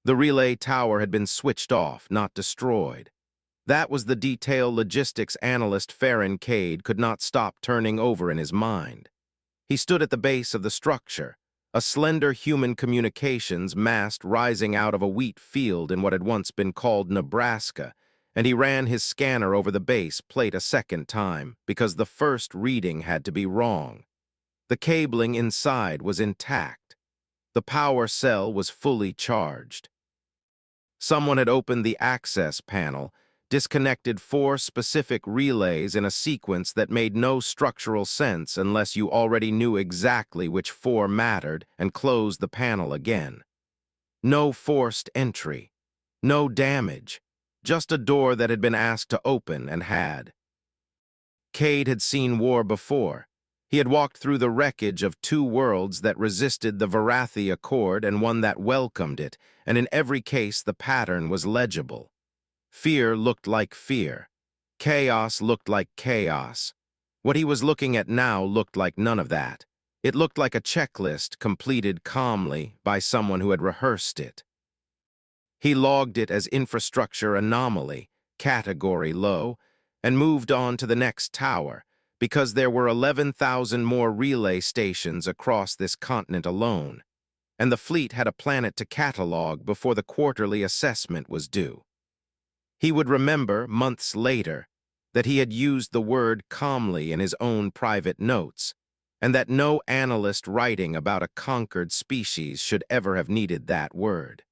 The relay tower had been switched off, not destroyed. That was the detail logistics analyst Farron Cade could not stop turning over in his mind. He stood at the base of the structure, a slender human communications mast rising out of a wheat field in what had once been called Nebraska, and he ran his scanner over the base plate a second time because the first reading had to be wrong. The cabling inside was intact. The power cell was fully charged. Someone had opened the access panel, disconnected 4 specific relays in a sequence that made no structural sense unless you already knew exactly which 4 mattered, and closed the panel again. No forced entry. No damage. Just a door that had been asked to open and had. Cade had seen war before. He had walked through the wreckage of 2 worlds that resisted the Varathi Accord and one that welcomed it, and in every case the pattern was legible. Fear looked like fear. Chaos looked like chaos. What he was looking at now looked like none of that. It looked like a checklist completed calmly by someone who had rehearsed it. He logged it as infrastructure anomaly, category low, and moved on to the next tower, because there were 11,000 more relay stations across this continent alone, and the fleet had a planet to catalog before the quarterly assessment was due. He would remember, months later, that he had used the word calmly in his own private notes, and that no analyst writing about a conquered species should ever have needed that word.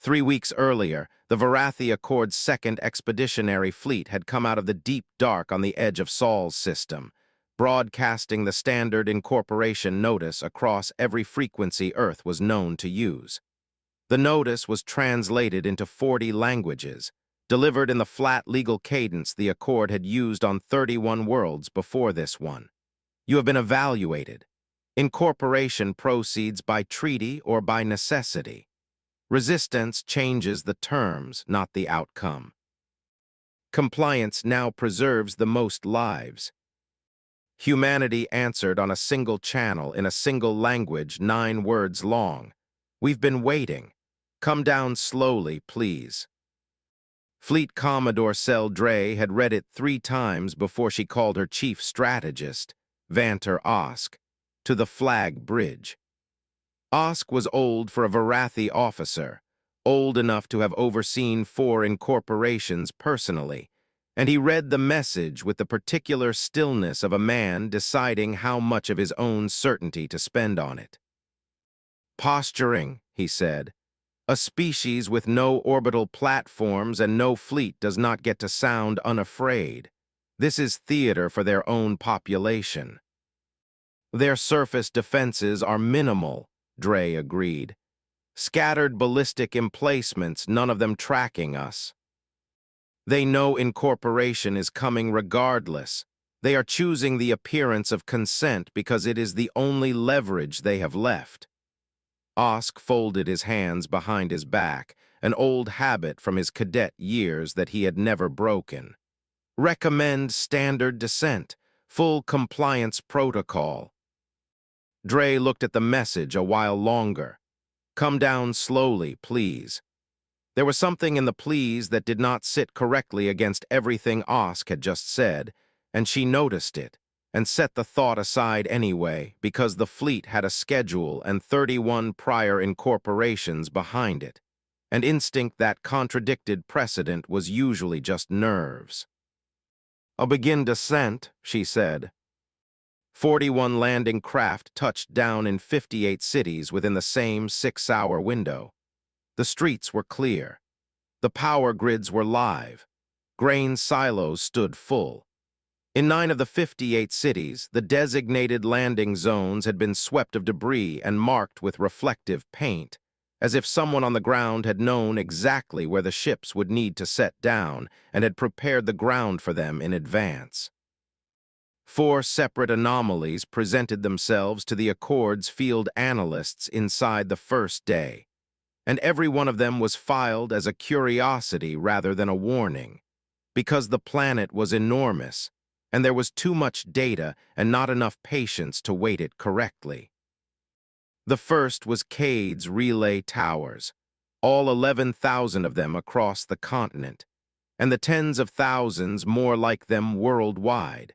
3 weeks earlier, the Varathi Accord's 2nd Expeditionary Fleet had come out of the deep dark on the edge of Sol's system, broadcasting the standard incorporation notice across every frequency Earth was known to use. The notice was translated into 40 languages, delivered in the flat legal cadence the Accord had used on 31 worlds before this one. You have been evaluated. Incorporation proceeds by treaty or by necessity. Resistance changes the terms, not the outcome. Compliance now preserves the most lives. Humanity answered on a single channel in a single language 9 words long. We've been waiting. Come down slowly, please. Fleet Commodore Cell Dre had read it 3 times before she called her chief strategist, Vanter Osk, to the flag bridge. Osk was old for a Varathi officer, old enough to have overseen 4 incorporations personally, and he read the message with the particular stillness of a man deciding how much of his own certainty to spend on it. Posturing, he said. A species with no orbital platforms and no fleet does not get to sound unafraid. This is theater for their own population. Their surface defenses are minimal, Dre agreed. Scattered ballistic emplacements, none of them tracking us. They know incorporation is coming regardless. They are choosing the appearance of consent because it is the only leverage they have left. Osk folded his hands behind his back, an old habit from his cadet years that he had never broken. Recommend standard descent, full compliance protocol. Dre looked at the message a while longer. Come down slowly, please. There was something in the please that did not sit correctly against everything Osk had just said, and she noticed it, and set the thought aside anyway, because the fleet had a schedule and 31 prior incorporations behind it, and instinct that contradicted precedent was usually just nerves. I'll begin descent, she said. 41 landing craft touched down in 58 cities within the same 6-hour window. The streets were clear. The power grids were live. Grain silos stood full. In 9 of the 58 cities, the designated landing zones had been swept of debris and marked with reflective paint, as if someone on the ground had known exactly where the ships would need to set down and had prepared the ground for them in advance. 4 separate anomalies presented themselves to the Accord's field analysts inside the first day, and every one of them was filed as a curiosity rather than a warning, because the planet was enormous, and there was too much data and not enough patience to weight it correctly. The first was Cade's relay towers. all 11,000 of them across the continent, and the tens of thousands more like them worldwide,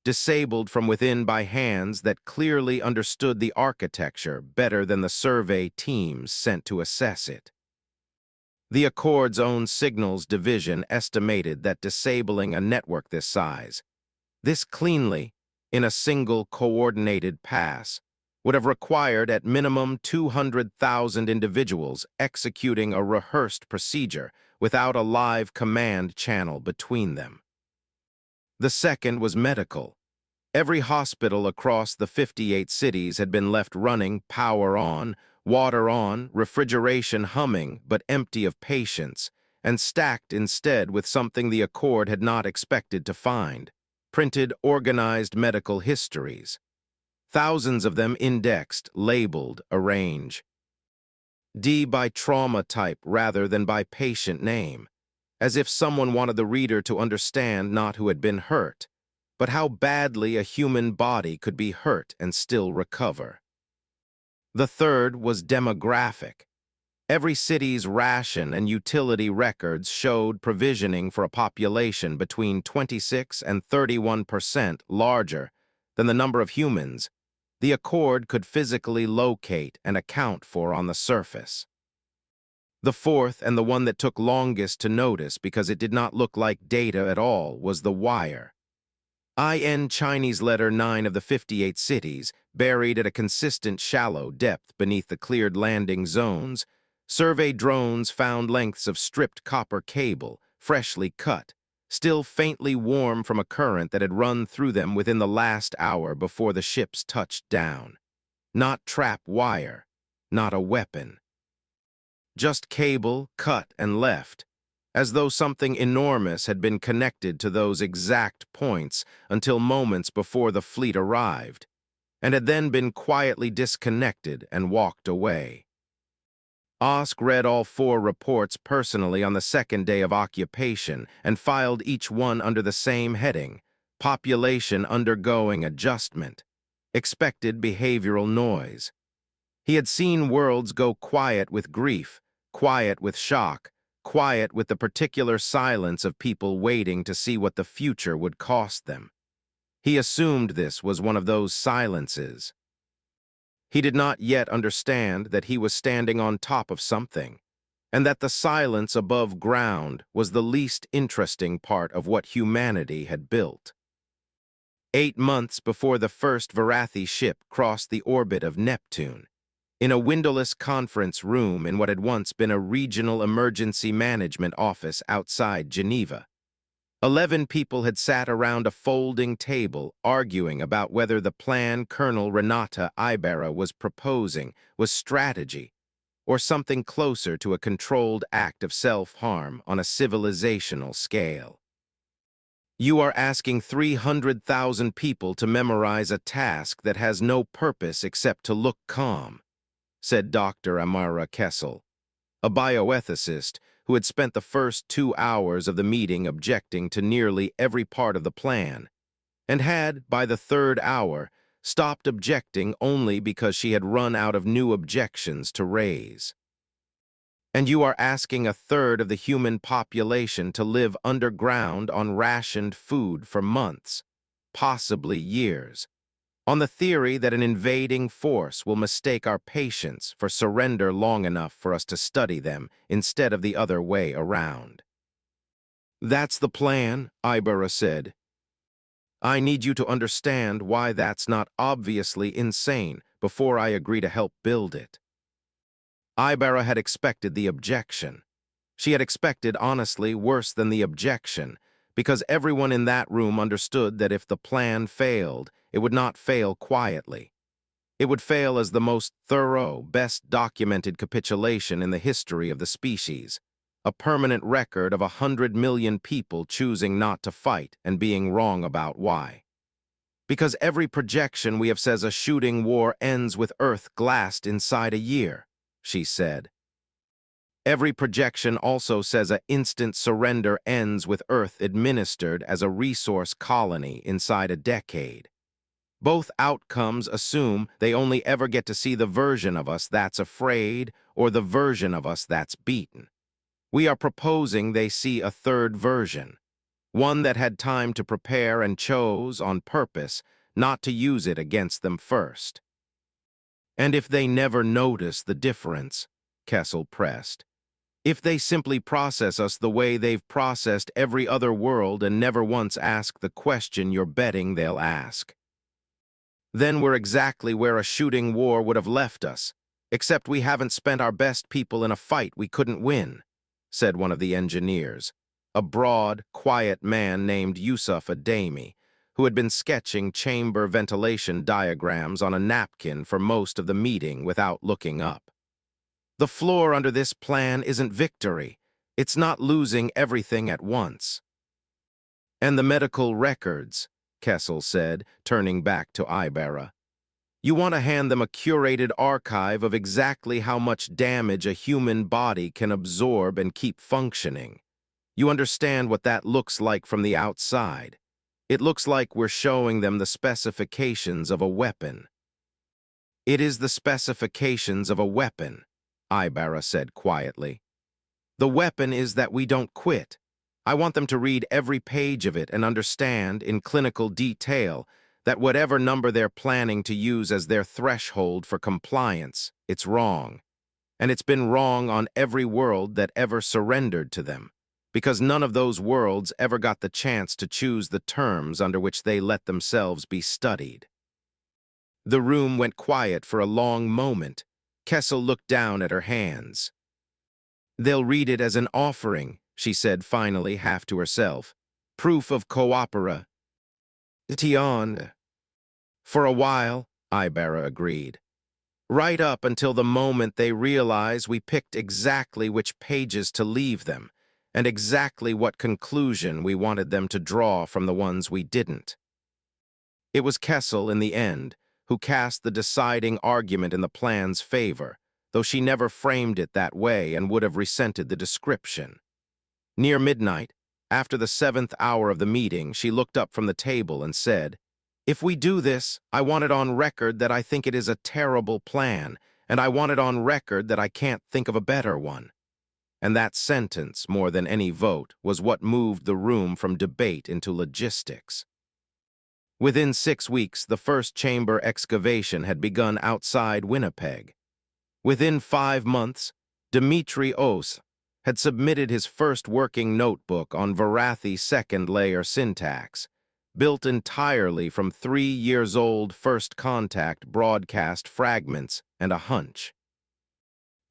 disabled from within by hands that clearly understood the architecture better than the survey teams sent to assess it. The Accord's own signals division estimated that disabling a network this cleanly, in a single coordinated pass, would have required at minimum 200,000 individuals executing a rehearsed procedure without a live command channel between them. The second was medical. Every hospital across the 58 cities had been left running power on, water on, refrigeration humming, but empty of patients, and stacked instead with something the Accord had not expected to find: printed, organized medical histories. Thousands of them indexed, labeled, arranged. D by trauma type rather than by patient name, as if someone wanted the reader to understand not who had been hurt, but how badly a human body could be hurt and still recover. The third was demographic. Every city's ration and utility records showed provisioning for a population between 26 and 31% larger than the number of humans the Accord could physically locate and account for on the surface. The fourth, and the one that took longest to notice because it did not look like data at all, was the wire. IN Chinese letter 9 of the 58 cities, buried at a consistent shallow depth beneath the cleared landing zones, survey drones found lengths of stripped copper cable, freshly cut, still faintly warm from a current that had run through them within the last hour before the ships touched down. Not trap wire, not a weapon. Just cable, cut and left, as though something enormous had been connected to those exact points until moments before the fleet arrived, and had then been quietly disconnected and walked away. Osk read all 4 reports personally on the second day of occupation and filed each one under the same heading: population undergoing adjustment, expected behavioral noise. He had seen worlds go quiet with grief, quiet with shock, quiet with the particular silence of people waiting to see what the future would cost them. He assumed this was one of those silences. He did not yet understand that he was standing on top of something, and that the silence above ground was the least interesting part of what humanity had built. 8 months before the first Varathi ship crossed the orbit of Neptune, in a windowless conference room in what had once been a regional emergency management office outside Geneva, 11 people had sat around a folding table arguing about whether the plan Colonel Renata Ibarra was proposing was strategy or something closer to a controlled act of self-harm on a civilizational scale. You are asking 300,000 people to memorize a task that has no purpose except to look calm, said Dr. Amara Kessel, a bioethicist who had spent the first 2 hours of the meeting objecting to nearly every part of the plan, and had, by the 3rd hour, stopped objecting only because she had run out of new objections to raise. And you are asking a third of the human population to live underground on rationed food for months, possibly years, on the theory that an invading force will mistake our patience for surrender long enough for us to study them instead of the other way around. That's the plan, Ibarra said. I need you to understand why that's not obviously insane before I agree to help build it. Ibarra had expected the objection. She had expected, honestly, worse than the objection, because everyone in that room understood that if the plan failed, it would not fail quietly. It would fail as the most thorough, best documented capitulation in the history of the species, a permanent record of 100 million people choosing not to fight and being wrong about why. Because every projection we have says a shooting war ends with Earth glassed inside a year, she said. Every projection also says an instant surrender ends with Earth administered as a resource colony inside a decade. Both outcomes assume they only ever get to see the version of us that's afraid or the version of us that's beaten. We are proposing they see a third version, one that had time to prepare and chose, on purpose, not to use it against them first. And if they never notice the difference, Kessel pressed, if they simply process us the way they've processed every other world and never once ask the question you're betting they'll ask, then we're exactly where a shooting war would have left us, except we haven't spent our best people in a fight we couldn't win, said one of the engineers, a broad, quiet man named Yusuf Adami, who had been sketching chamber ventilation diagrams on a napkin for most of the meeting without looking up. The floor under this plan isn't victory. It's not losing everything at once. And the medical records, Kessel said, turning back to Ibarra. You want to hand them a curated archive of exactly how much damage a human body can absorb and keep functioning. You understand what that looks like from the outside. It looks like we're showing them the specifications of a weapon. It is the specifications of a weapon, Ibarra said quietly. The weapon is that we don't quit. I want them to read every page of it and understand, in clinical detail, that whatever number they're planning to use as their threshold for compliance, it's wrong. And it's been wrong on every world that ever surrendered to them, because none of those worlds ever got the chance to choose the terms under which they let themselves be studied. The room went quiet for a long moment. Kessel looked down at her hands. They'll read it as an offering, she said finally, half to herself. Proof of cooperation. For a while, Ibarra agreed. Right up until the moment they realize we picked exactly which pages to leave them, and exactly what conclusion we wanted them to draw from the ones we didn't. It was Kessel, in the end, who cast the deciding argument in the plan's favor, though she never framed it that way and would have resented the description. Near midnight, after the 7th hour of the meeting, she looked up from the table and said, If we do this, I want it on record that I think it is a terrible plan, and I want it on record that I can't think of a better one. And that sentence, more than any vote, was what moved the room from debate into logistics. Within 6 weeks, the first chamber excavation had begun outside Winnipeg. Within 5 months, Dmitri Os had submitted his first working notebook on Varathi second-layer syntax, built entirely from 3-year-old first contact broadcast fragments and a hunch.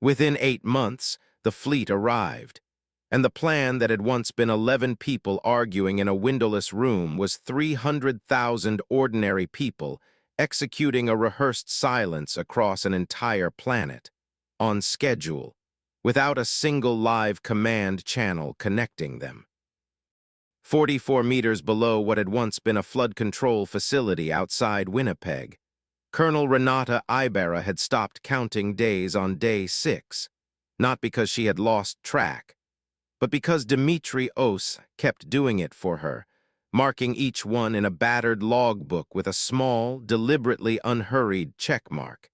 Within 8 months, the fleet arrived, and the plan that had once been 11 people arguing in a windowless room was 300,000 ordinary people executing a rehearsed silence across an entire planet, on schedule, without a single live command channel connecting them. 44 meters below what had once been a flood control facility outside Winnipeg, Colonel Renata Ibarra had stopped counting days on day 6, not because she had lost track, but because Dmitri Os kept doing it for her, marking each one in a battered logbook with a small, deliberately unhurried checkmark,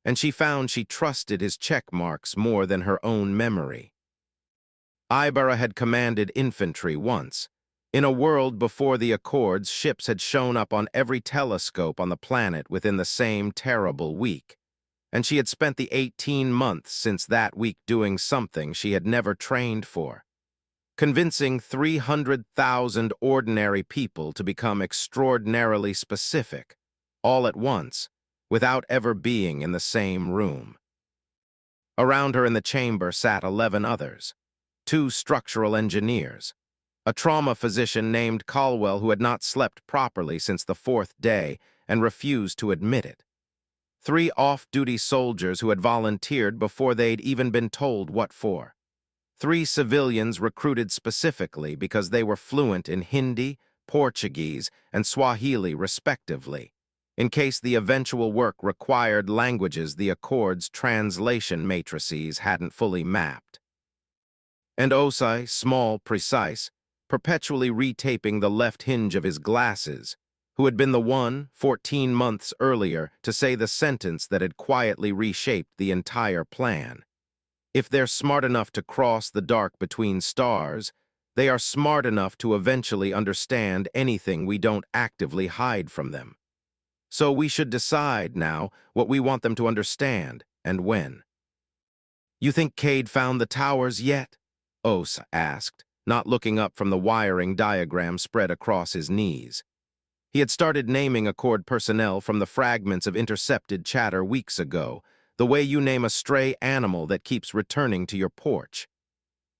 and she found she trusted his checkmarks more than her own memory. Ibarra had commanded infantry once. In a world before the Accords, ships had shown up on every telescope on the planet within the same terrible week, and she had spent the 18 months since that week doing something she had never trained for, convincing 300,000 ordinary people to become extraordinarily specific, all at once, without ever being in the same room. Around her in the chamber sat 11 others, 2 structural engineers, a trauma physician named Caldwell who had not slept properly since the 4th day and refused to admit it, 3 off-duty soldiers who had volunteered before they'd even been told what for, 3 civilians recruited specifically because they were fluent in Hindi, Portuguese, and Swahili respectively, in case the eventual work required languages the Accords' translation matrices hadn't fully mapped. And Osai, small, precise, perpetually retaping the left hinge of his glasses, who had been the one, 14 months earlier, to say the sentence that had quietly reshaped the entire plan. If they're smart enough to cross the dark between stars, they are smart enough to eventually understand anything we don't actively hide from them. So we should decide now what we want them to understand and when. You think Cade found the towers yet? Os asked, not looking up from the wiring diagram spread across his knees. He had started naming Accord personnel from the fragments of intercepted chatter weeks ago, the way you name a stray animal that keeps returning to your porch.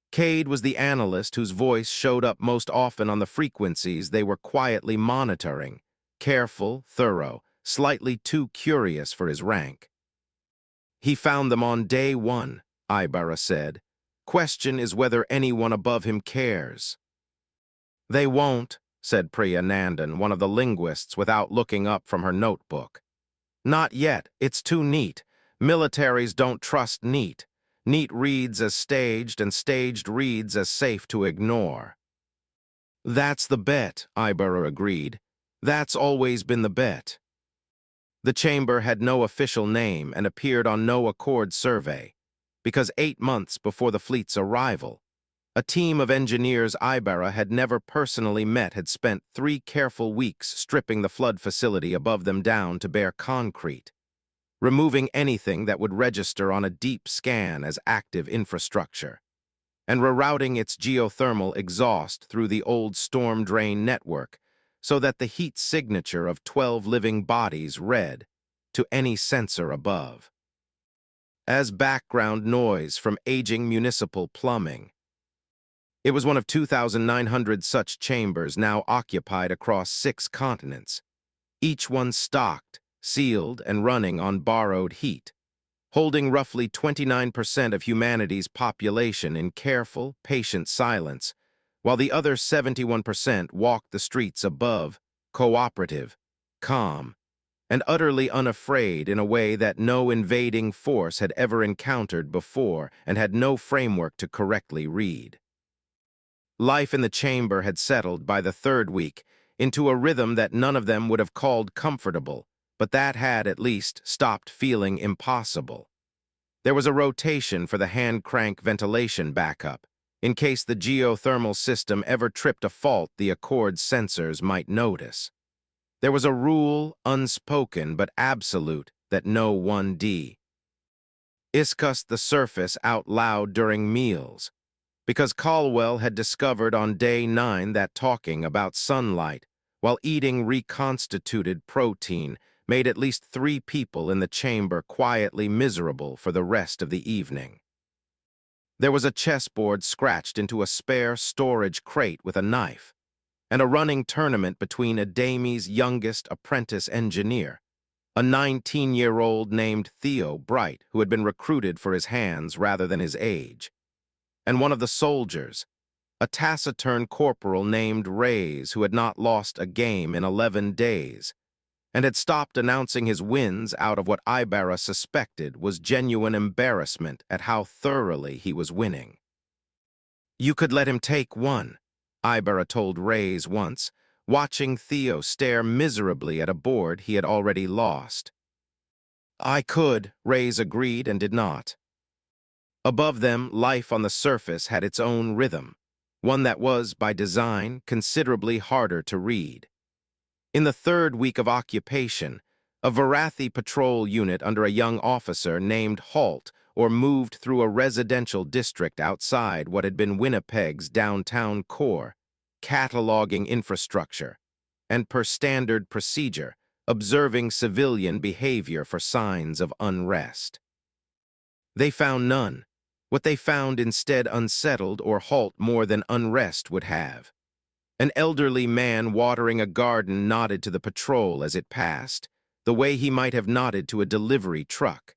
Cade was the analyst whose voice showed up most often on the frequencies they were quietly monitoring, careful, thorough, slightly too curious for his rank. He found them on day 1, Ibarra said. Question is whether anyone above him cares. They won't, said Priya Nandan, one of the linguists, without looking up from her notebook. Not yet. It's too neat. Militaries don't trust neat. Neat reads as staged, and staged reads as safe to ignore. That's the bet, Ibarra agreed. That's always been the bet. The chamber had no official name and appeared on no Accord survey, because 8 months before the fleet's arrival, a team of engineers Ibarra had never personally met had spent 3 careful weeks stripping the flood facility above them down to bare concrete, removing anything that would register on a deep scan as active infrastructure, and rerouting its geothermal exhaust through the old storm drain network so that the heat signature of 12 living bodies read to any sensor above as background noise from aging municipal plumbing. It was one of 2,900 such chambers now occupied across 6 continents, each one stocked, sealed, and running on borrowed heat, holding roughly 29% of humanity's population in careful, patient silence, while the other 71% walked the streets above, cooperative, calm, and utterly unafraid in a way that no invading force had ever encountered before and had no framework to correctly read. Life in the chamber had settled by the 3rd week into a rhythm that none of them would have called comfortable, but that had at least stopped feeling impossible. There was a rotation for the hand-crank ventilation backup, in case the geothermal system ever tripped a fault the Accord sensors might notice. There was a rule, unspoken but absolute, that no 1D discussed the surface out loud during meals, because Caldwell had discovered on day 9 that talking about sunlight while eating reconstituted protein made at least 3 people in the chamber quietly miserable for the rest of the evening. There was a chessboard scratched into a spare storage crate with a knife, and a running tournament between Adami's youngest apprentice engineer, a 19-year-old named Theo Bright, who had been recruited for his hands rather than his age, and one of the soldiers, a taciturn corporal named Reyes, who had not lost a game in 11 days, and had stopped announcing his wins out of what Ibarra suspected was genuine embarrassment at how thoroughly he was winning. You could let him take one, Ibarra told Reyes once, watching Theo stare miserably at a board he had already lost. I could, Reyes agreed and did not. Above them, life on the surface had its own rhythm, one that was, by design, considerably harder to read. In the 3rd week of occupation, a Varathi patrol unit under a young officer named Halt moved through a residential district outside what had been Winnipeg's downtown core, cataloging infrastructure, and per standard procedure, observing civilian behavior for signs of unrest. They found none. What they found instead unsettled or Halt more than unrest would have. An elderly man watering a garden nodded to the patrol as it passed, the way he might have nodded to a delivery truck.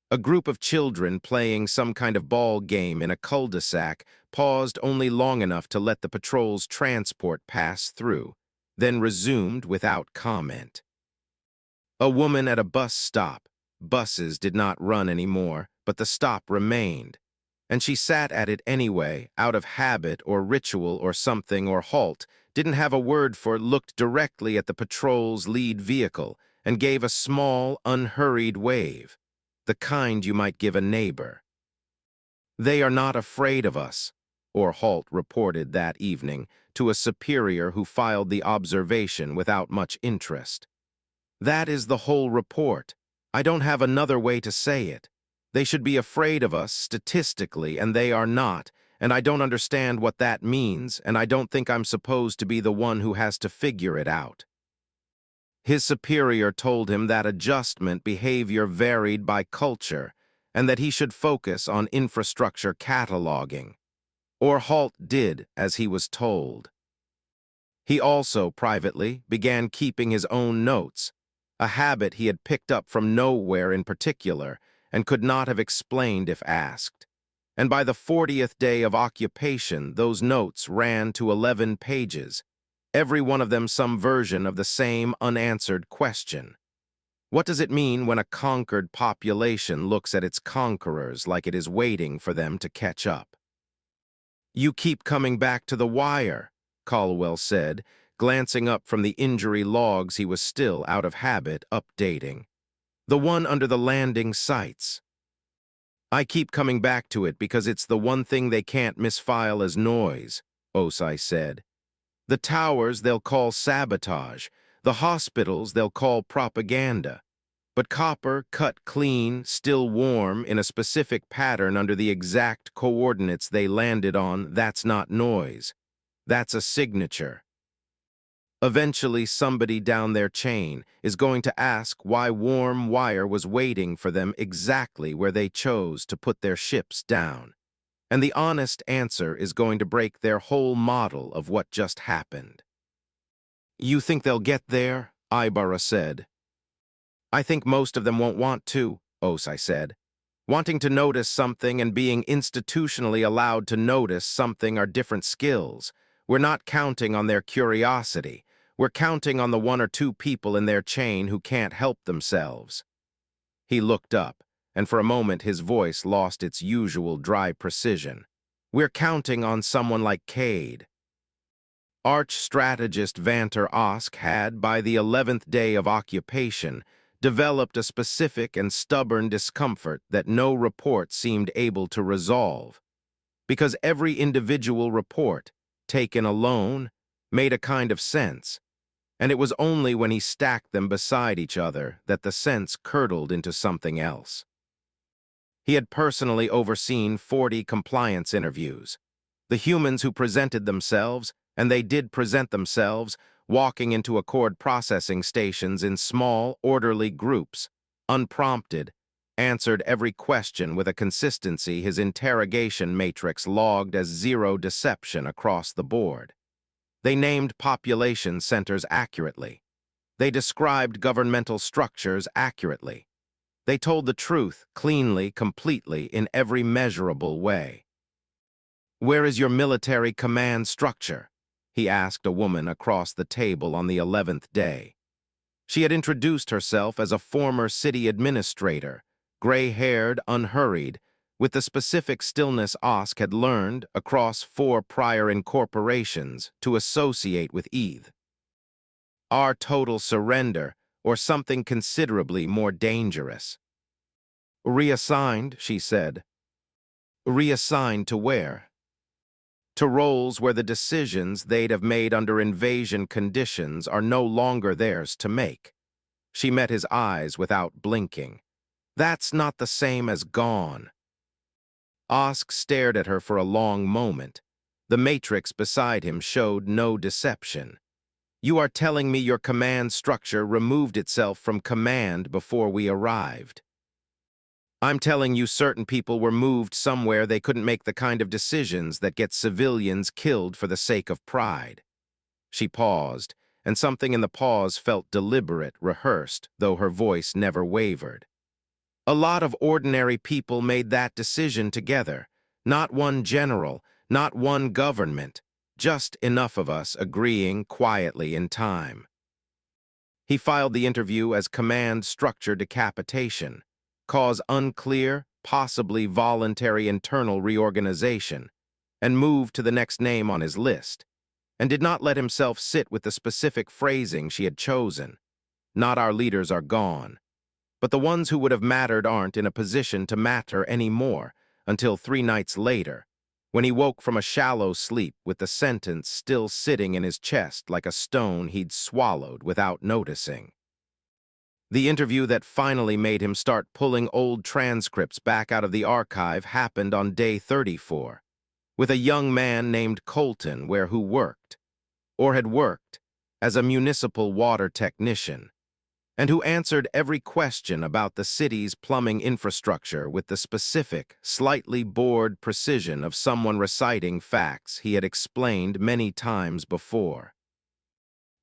A group of children playing some kind of ball game in a cul-de-sac paused only long enough to let the patrol's transport pass through, then resumed without comment. A woman at a bus stop. Buses did not run anymore, but the stop remained, and she sat at it anyway, out of habit or ritual or something, or Halt didn't have a word for, looked directly at the patrol's lead vehicle and gave a small, unhurried wave, the kind you might give a neighbor. They are not afraid of us, or Halt reported that evening to a superior who filed the observation without much interest. That is the whole report. I don't have another way to say it. They should be afraid of us statistically, and they are not, and I don't understand what that means, and I don't think I'm supposed to be the one who has to figure it out. His superior told him that adjustment behavior varied by culture, and that he should focus on infrastructure cataloging. Or Halt did as he was told. He also, privately, began keeping his own notes, a habit he had picked up from nowhere in particular and could not have explained if asked. And by the 40th day of occupation, those notes ran to 11 pages, every one of them some version of the same unanswered question. What does it mean when a conquered population looks at its conquerors like it is waiting for them to catch up? "You keep coming back to the wire," Caldwell said, glancing up from the injury logs he was still out of habit updating. "The one under the landing sites." "I keep coming back to it because it's the one thing they can't misfile as noise," Osai said. "The towers they'll call sabotage, the hospitals they'll call propaganda. But copper, cut clean, still warm, in a specific pattern under the exact coordinates they landed on, that's not noise. That's a signature. Eventually, somebody down their chain is going to ask why warm wire was waiting for them exactly where they chose to put their ships down. And the honest answer is going to break their whole model of what just happened." "You think they'll get there?" Ibarra said. "I think most of them won't want to," Osai said. "Wanting to notice something and being institutionally allowed to notice something are different skills. We're not counting on their curiosity. We're counting on the one or two people in their chain who can't help themselves." He looked up, and for a moment his voice lost its usual dry precision. "We're counting on someone like Cade." Arch-strategist Vanter Osk had, by the 11th day of occupation, developed a specific and stubborn discomfort that no report seemed able to resolve, because every individual report, taken alone, made a kind of sense, and it was only when he stacked them beside each other that the sense curdled into something else. He had personally overseen 40 compliance interviews. The humans who presented themselves, and they did present themselves, walking into Accord processing stations in small, orderly groups, unprompted, answered every question with a consistency his interrogation matrix logged as zero deception across the board. They named population centers accurately. They described governmental structures accurately. They told the truth cleanly, completely, in every measurable way. "Where is your military command structure?" he asked a woman across the table on the 11th day. She had introduced herself as a former city administrator, gray-haired, unhurried, with the specific stillness Osk had learned, across 4 prior incorporations, to associate with Eth. "Our total surrender, or something considerably more dangerous." "Reassigned," she said. "Reassigned to where?" "To roles where the decisions they'd have made under invasion conditions are no longer theirs to make." She met his eyes without blinking. "That's not the same as gone." Osk stared at her for a long moment. The matrix beside him showed no deception. "You are telling me your command structure removed itself from command before we arrived." "I'm telling you certain people were moved somewhere they couldn't make the kind of decisions that get civilians killed for the sake of pride." She paused, and something in the pause felt deliberate, rehearsed, though her voice never wavered. "A lot of ordinary people made that decision together. Not one general, not one government. Just enough of us agreeing quietly in time." He filed the interview as command structure decapitation, cause unclear, possibly voluntary internal reorganization, and moved to the next name on his list, and did not let himself sit with the specific phrasing she had chosen. "Not our leaders are gone. But the ones who would have mattered aren't in a position to matter anymore, until 3 nights later, when he woke from a shallow sleep with the sentence still sitting in his chest like a stone he'd swallowed without noticing. The interview that finally made him start pulling old transcripts back out of the archive happened on day 34, with a young man named Colton who worked, or had worked, as a municipal water technician, and who answered every question about the city's plumbing infrastructure with the specific, slightly bored precision of someone reciting facts he had explained many times before.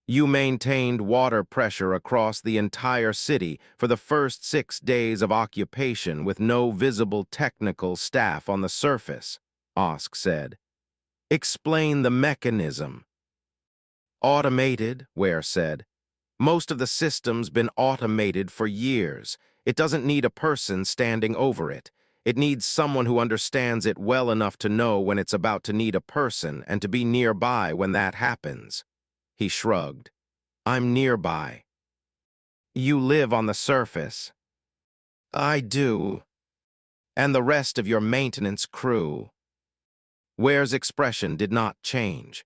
You maintained water pressure across the entire city for the first 6 days of occupation with no visible technical staff on the surface, Osk said. Explain the mechanism. Automated, Ware said. Most of the system's been automated for years. It doesn't need a person standing over it. It needs someone who understands it well enough to know when it's about to need a person and to be nearby when that happens. He shrugged. I'm nearby. You live on the surface. I do. And the rest of your maintenance crew. Ware's expression did not change.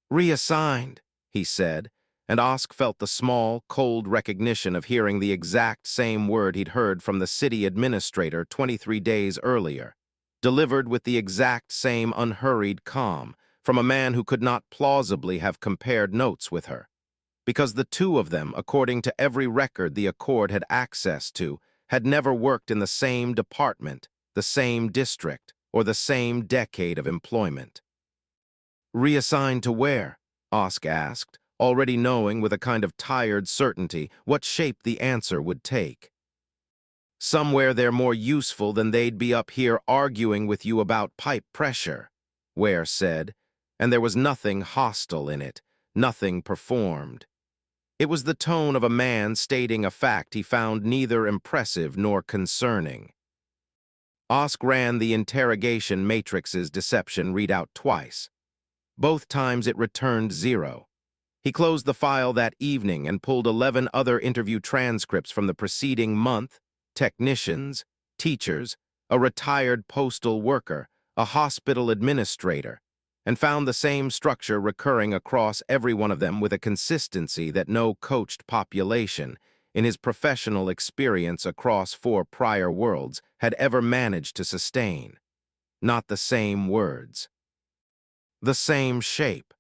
Reassigned, he said, and Osk felt the small, cold recognition of hearing the exact same word he'd heard from the city administrator 23 days earlier, delivered with the exact same unhurried calm from a man who could not plausibly have compared notes with her, because the two of them, according to every record the Accord had access to, had never worked in the same department, the same district, or the same decade of employment. Reassigned to where? Osk asked, already knowing with a kind of tired certainty what shape the answer would take. Somewhere they're more useful than they'd be up here arguing with you about pipe pressure, Ware said, and there was nothing hostile in it, nothing performed. It was the tone of a man stating a fact he found neither impressive nor concerning. Osk ran the interrogation matrix's deception readout twice. Both times it returned 0. He closed the file that evening and pulled 11 other interview transcripts from the preceding month, technicians, teachers, a retired postal worker, a hospital administrator, and found the same structure recurring across every one of them with a consistency that no coached population, in his professional experience across 4 prior worlds, had ever managed to sustain. Not the same words. The same shape.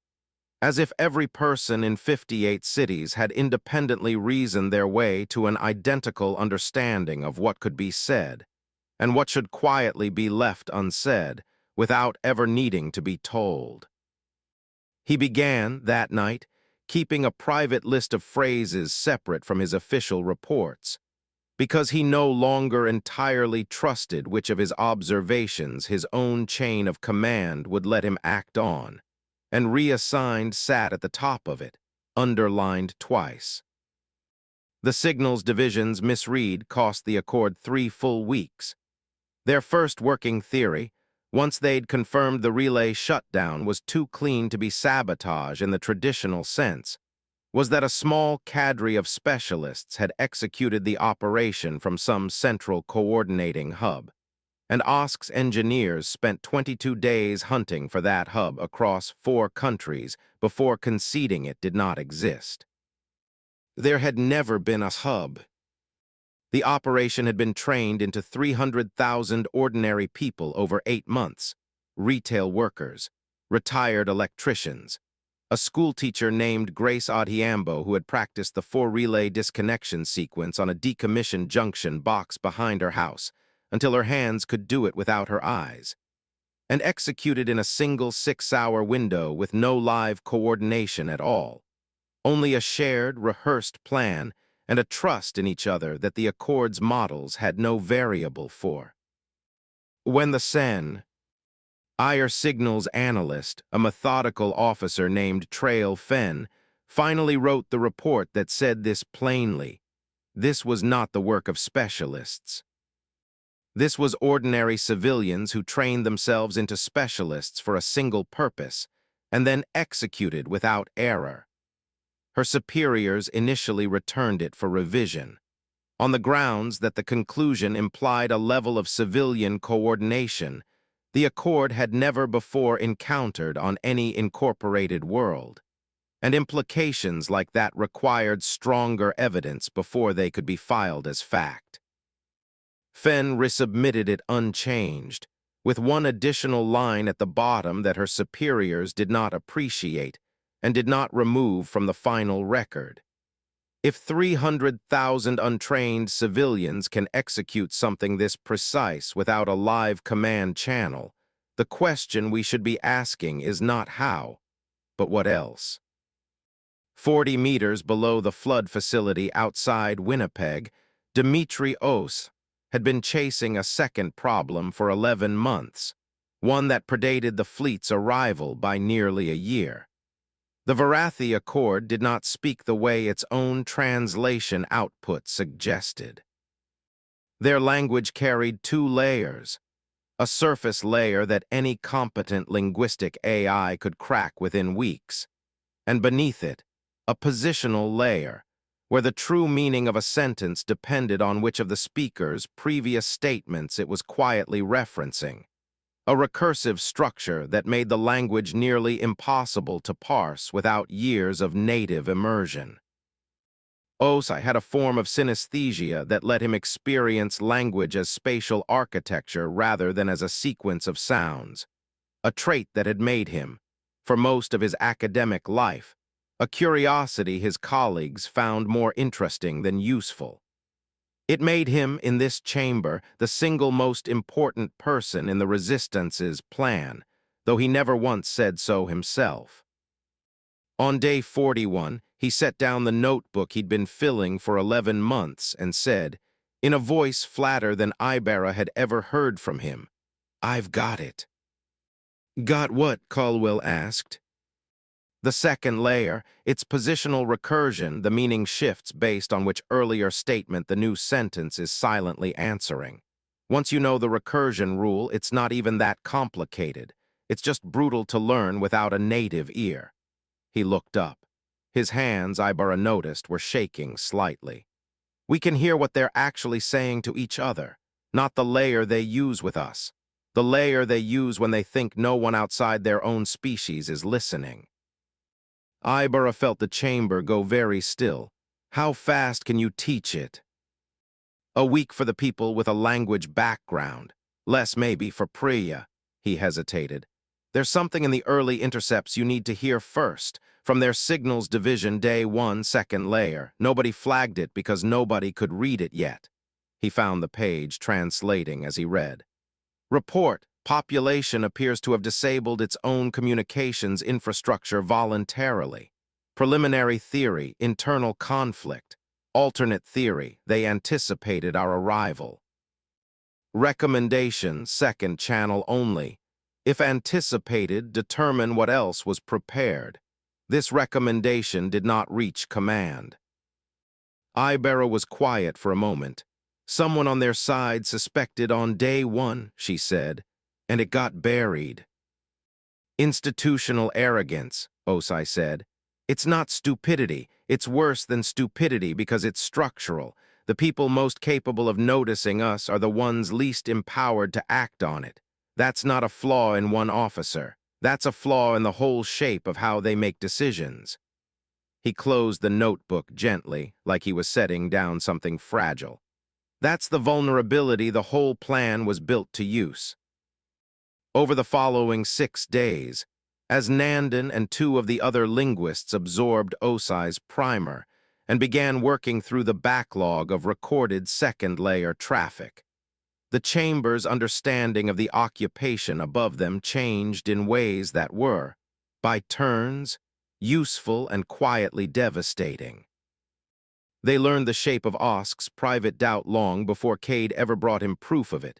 As if every person in 58 cities had independently reasoned their way to an identical understanding of what could be said, and what should quietly be left unsaid, without ever needing to be told. He began, that night, keeping a private list of phrases separate from his official reports, because he no longer entirely trusted which of his observations his own chain of command would let him act on, and reassigned sat at the top of it, underlined twice. The signals division's misread cost the Accord 3 full weeks. Their first working theory, once they'd confirmed the relay shutdown was too clean to be sabotage in the traditional sense, was that a small cadre of specialists had executed the operation from some central coordinating hub, and Osk's engineers spent 22 days hunting for that hub across 4 countries before conceding it did not exist. There had never been a hub. The operation had been trained into 300,000 ordinary people over 8 months, retail workers, retired electricians, a schoolteacher named Grace Odhiambo who had practiced the 4-relay disconnection sequence on a decommissioned junction box behind her house, until her hands could do it without her eyes, and executed in a single 6-hour window with no live coordination at all, only a shared, rehearsed plan and a trust in each other that the Accord's models had no variable for. When the IR Signals analyst, a methodical officer named Trail Fenn, finally wrote the report that said this plainly, this was not the work of specialists. This was ordinary civilians who trained themselves into specialists for a single purpose, and then executed without error. Her superiors initially returned it for revision. on the grounds that the conclusion implied a level of civilian coordination the Accord had never before encountered on any incorporated world, and implications like that required stronger evidence before they could be filed as fact. Fenn resubmitted it unchanged, with one additional line at the bottom that her superiors did not appreciate and did not remove from the final record. If 300,000 untrained civilians can execute something this precise without a live command channel, the question we should be asking is not how, but what else. 40 meters below the flood facility outside Winnipeg, Dmitry Os had been chasing a second problem for 11 months, one that predated the fleet's arrival by nearly a year. The Varathi Accord did not speak the way its own translation output suggested. Their language carried two layers, a surface layer that any competent linguistic AI could crack within weeks, and beneath it, a positional layer, where the true meaning of a sentence depended on which of the speaker's previous statements it was quietly referencing. A recursive structure that made the language nearly impossible to parse without years of native immersion. Osai had a form of synesthesia that let him experience language as spatial architecture rather than as a sequence of sounds, a trait that had made him, for most of his academic life, a curiosity his colleagues found more interesting than useful. It made him, in this chamber, the single most important person in the Resistance's plan, though he never once said so himself. On day 41, he set down the notebook he'd been filling for 11 months and said, in a voice flatter than Ibarra had ever heard from him, "I've got it." "Got what?" Caldwell asked. The second layer, its positional recursion, the meaning shifts based on which earlier statement the new sentence is silently answering. Once you know the recursion rule, it's not even that complicated. It's just brutal to learn without a native ear. He looked up. His hands, Ibarra noticed, were shaking slightly. We can hear what they're actually saying to each other, not the layer they use with us, the layer they use when they think no one outside their own species is listening. Ibarra felt the chamber go very still. How fast can you teach it? A week for the people with a language background. Less maybe for Priya. He hesitated. There's something in the early intercepts you need to hear first. From their signals division day 1, second layer. Nobody flagged it because nobody could read it yet. He found the page, translating as he read. Report. Population appears to have disabled its own communications infrastructure voluntarily. Preliminary theory, internal conflict. Alternate theory, they anticipated our arrival. Recommendation, second channel only. If anticipated, determine what else was prepared. This recommendation did not reach command. Ibarra was quiet for a moment. Someone on their side suspected on day 1, she said, and it got buried. Institutional arrogance, Osai said. It's not stupidity. It's worse than stupidity because it's structural. The people most capable of noticing us are the ones least empowered to act on it. That's not a flaw in one officer. That's a flaw in the whole shape of how they make decisions. He closed the notebook gently, like he was setting down something fragile. That's the vulnerability the whole plan was built to use. Over the following 6 days, as Nandan and 2 of the other linguists absorbed Osai's primer and began working through the backlog of recorded second-layer traffic, the chamber's understanding of the occupation above them changed in ways that were, by turns, useful and quietly devastating. They learned the shape of Osk's private doubt long before Cade ever brought him proof of it,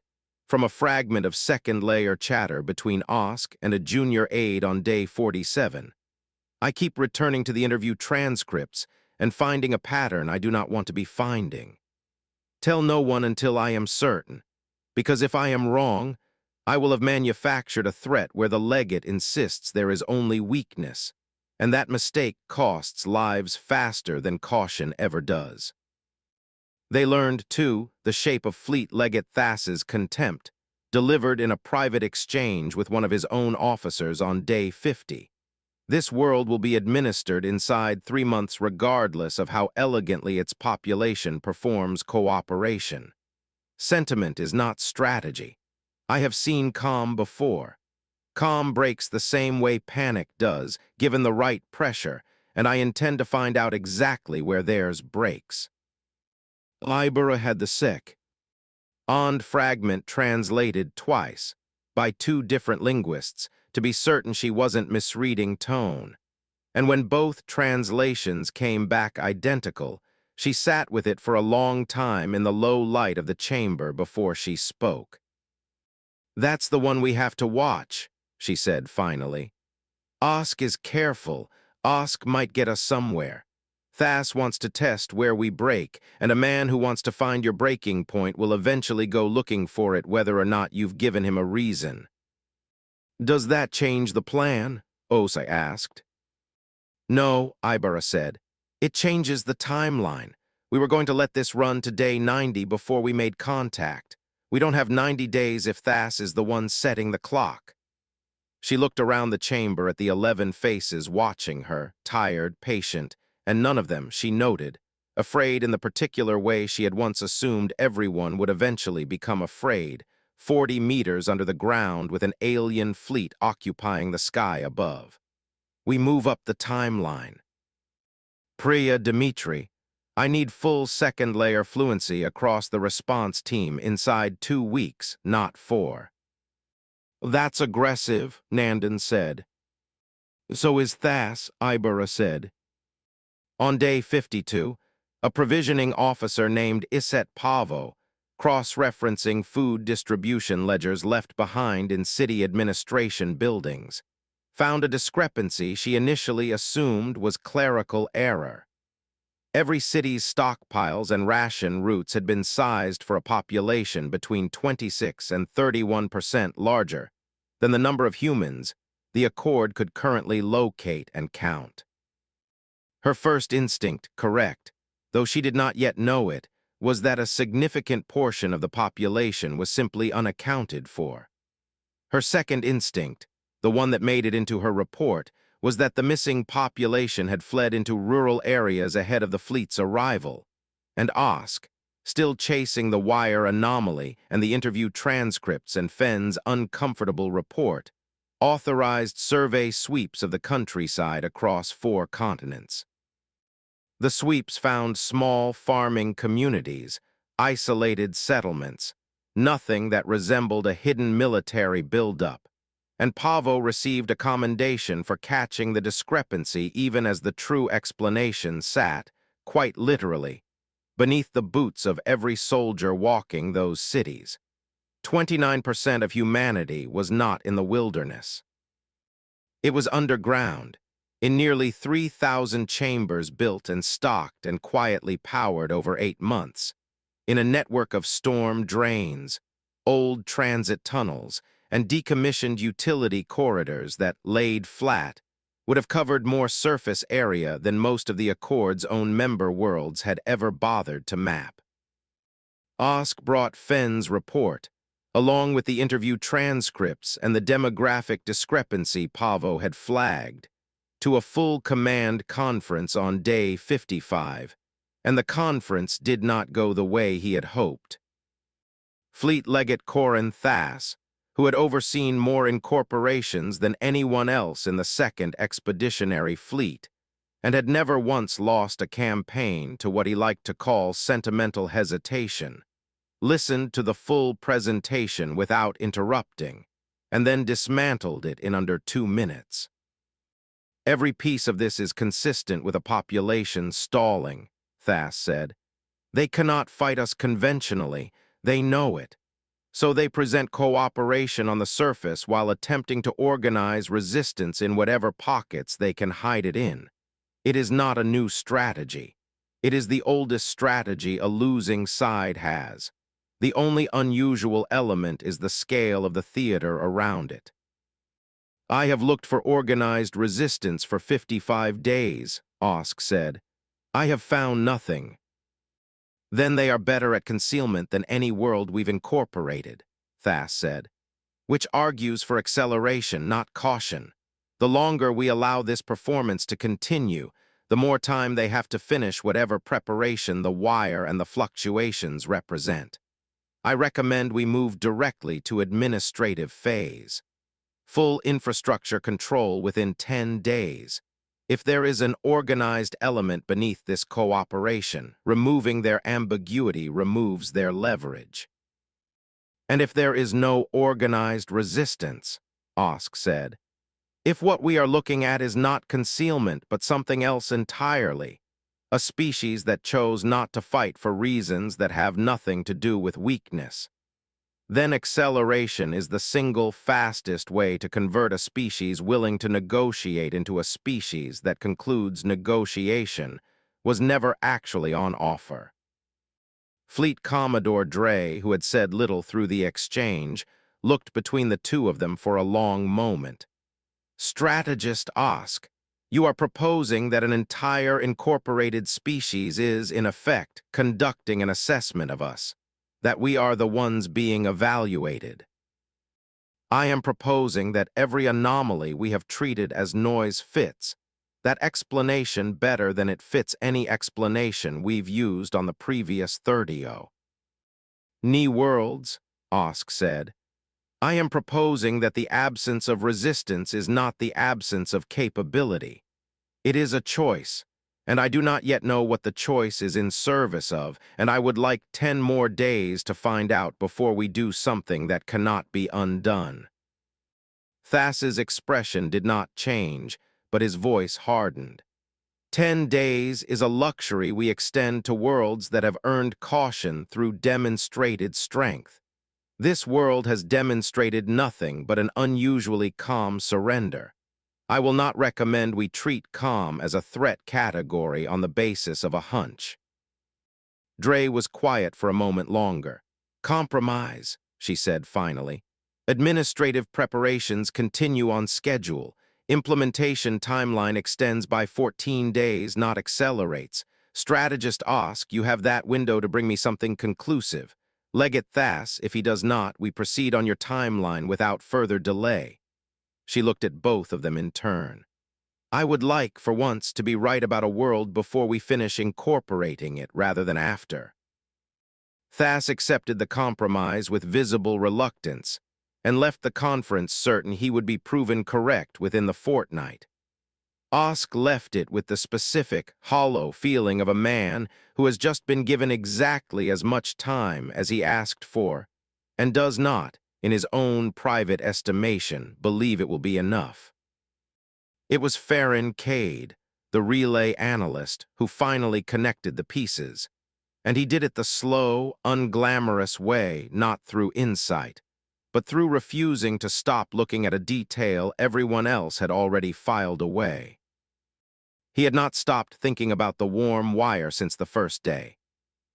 from a fragment of second-layer chatter between Osk and a junior aide on day 47. I keep returning to the interview transcripts and finding a pattern I do not want to be finding. Tell no one until I am certain, because if I am wrong, I will have manufactured a threat where the legate insists there is only weakness, and that mistake costs lives faster than caution ever does. They learned, too, the shape of Fleet Legate Thas's contempt, delivered in a private exchange with one of his own officers on day 50. This world will be administered inside 3 months regardless of how elegantly its population performs cooperation. Sentiment is not strategy. I have seen calm before. Calm breaks the same way panic does, given the right pressure, and I intend to find out exactly where theirs breaks. Ibera had the sick. On fragment translated twice, by 2 different linguists, to be certain she wasn't misreading tone. And when both translations came back identical, she sat with it for a long time in the low light of the chamber before she spoke. "That's the one we have to watch," she said finally. "Osk is careful. Osk might get us somewhere. Thas wants to test where we break, and a man who wants to find your breaking point will eventually go looking for it whether or not you've given him a reason." "Does that change the plan?" Osei asked. "No," Ibera said. "It changes the timeline. We were going to let this run to day 90 before we made contact. We don't have 90 days if Thas is the one setting the clock." She looked around the chamber at the 11 faces watching her, tired, patient, and none of them, she noted, afraid in the particular way she had once assumed everyone would eventually become afraid, 40 meters under the ground with an alien fleet occupying the sky above. "We move up the timeline." "Priya Dmitri, I need full second-layer fluency across the response team inside 2 weeks, not 4. "That's aggressive," Nandan said. "So is Thas," Ibera said. On day 52, a provisioning officer named Iset Pavo, cross-referencing food distribution ledgers left behind in city administration buildings, found a discrepancy she initially assumed was clerical error. Every city's stockpiles and ration routes had been sized for a population between 26 and 31% larger than the number of humans the Accord could currently locate and count. Her first instinct, correct, though she did not yet know it, was that a significant portion of the population was simply unaccounted for. Her second instinct, the one that made it into her report, was that the missing population had fled into rural areas ahead of the fleet's arrival, and Osk, still chasing the wire anomaly and the interview transcripts and Fenn's uncomfortable report, authorized survey sweeps of the countryside across 4 continents. The sweeps found small farming communities, isolated settlements, nothing that resembled a hidden military buildup, and Pavo received a commendation for catching the discrepancy even as the true explanation sat, quite literally, beneath the boots of every soldier walking those cities. 29% of humanity was not in the wilderness. It was underground, in nearly 3,000 chambers built and stocked and quietly powered over 8 months, in a network of storm drains, old transit tunnels, and decommissioned utility corridors that, laid flat, would have covered more surface area than most of the Accord's own member worlds had ever bothered to map. Osk brought Fenn's report, along with the interview transcripts and the demographic discrepancy Pavo had flagged, to a full command conference on day 55, and the conference did not go the way he had hoped. Fleet Legate Corin Thas, who had overseen more incorporations than anyone else in the 2nd Expeditionary Fleet, and had never once lost a campaign to what he liked to call sentimental hesitation, listened to the full presentation without interrupting, and then dismantled it in under 2 minutes. "Every piece of this is consistent with a population stalling," Thas said. "They cannot fight us conventionally. They know it. So they present cooperation on the surface while attempting to organize resistance in whatever pockets they can hide it in. It is not a new strategy. It is the oldest strategy a losing side has. The only unusual element is the scale of the theater around it." "I have looked for organized resistance for 55 days, Osk said. "I have found nothing." Then they are better at concealment than any world we've incorporated, Thas said, which argues for acceleration, not caution. The longer we allow this performance to continue, the more time they have to finish whatever preparation the wire and the fluctuations represent. I recommend we move directly to administrative phase. Full infrastructure control within 10 days. If there is an organized element beneath this cooperation, removing their ambiguity removes their leverage. And if there is no organized resistance, Osk said, if what we are looking at is not concealment but something else entirely, a species that chose not to fight for reasons that have nothing to do with weakness, then acceleration is the single fastest way to convert a species willing to negotiate into a species that concludes negotiation was never actually on offer. Fleet Commodore Dre, who had said little through the exchange, looked between the two of them for a long moment. Strategist Osk, you are proposing that an entire incorporated species is, in effect, conducting an assessment of us, that we are the ones being evaluated. I am proposing that every anomaly we have treated as noise fits that explanation better than it fits any explanation we've used on the previous 30-o. Ni worlds, Osk said. I am proposing that the absence of resistance is not the absence of capability. It is a choice, and I do not yet know what the choice is in service of, and I would like 10 more days to find out before we do something that cannot be undone. Thas's expression did not change, but his voice hardened. 10 days is a luxury we extend to worlds that have earned caution through demonstrated strength. This world has demonstrated nothing but an unusually calm surrender. I will not recommend we treat calm as a threat category on the basis of a hunch. Dre was quiet for a moment longer. Compromise, she said finally. Administrative preparations continue on schedule. Implementation timeline extends by 14 days, not accelerates. Strategist Osk, you have that window to bring me something conclusive. Legate Thas, if he does not, we proceed on your timeline without further delay. She looked at both of them in turn. I would like, for once, to be right about a world before we finish incorporating it rather than after. Thas accepted the compromise with visible reluctance, and left the conference certain he would be proven correct within the fortnight. Osk left it with the specific, hollow feeling of a man who has just been given exactly as much time as he asked for, and does not, in his own private estimation, believe it will be enough. It was Farron Cade, the relay analyst, who finally connected the pieces, and he did it the slow, unglamorous way, not through insight, but through refusing to stop looking at a detail everyone else had already filed away. He had not stopped thinking about the warm wire since the first day.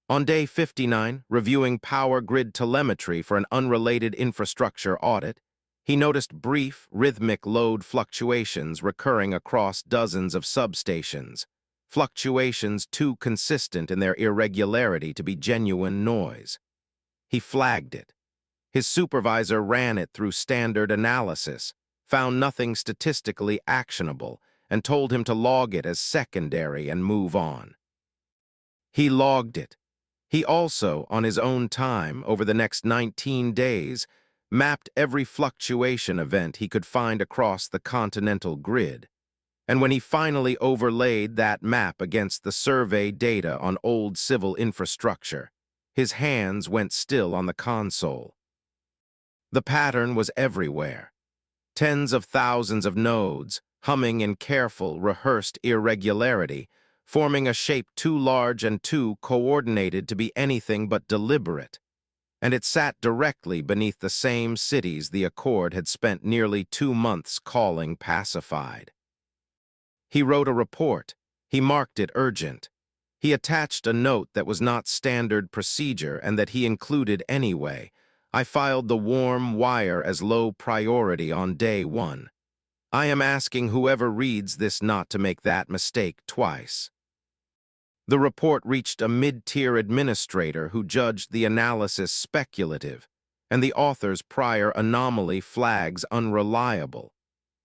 On day 59, reviewing power grid telemetry for an unrelated infrastructure audit, he noticed brief, rhythmic load fluctuations recurring across dozens of substations, fluctuations too consistent in their irregularity to be genuine noise. He flagged it. His supervisor ran it through standard analysis, found nothing statistically actionable, and told him to log it as secondary and move on. He logged it. He also, on his own time, over the next 19 days, mapped every fluctuation event he could find across the continental grid. And when he finally overlaid that map against the survey data on old civil infrastructure, his hands went still on the console. The pattern was everywhere. Tens of thousands of nodes, humming in careful, rehearsed irregularity, forming a shape too large and too coordinated to be anything but deliberate. And it sat directly beneath the same cities the Accord had spent nearly 2 months calling pacified. He wrote a report. He marked it urgent. He attached a note that was not standard procedure and that he included anyway. I filed the warm wire as low priority on day 1. I am asking whoever reads this not to make that mistake twice. The report reached a mid-tier administrator who judged the analysis speculative and the author's prior anomaly flags unreliable,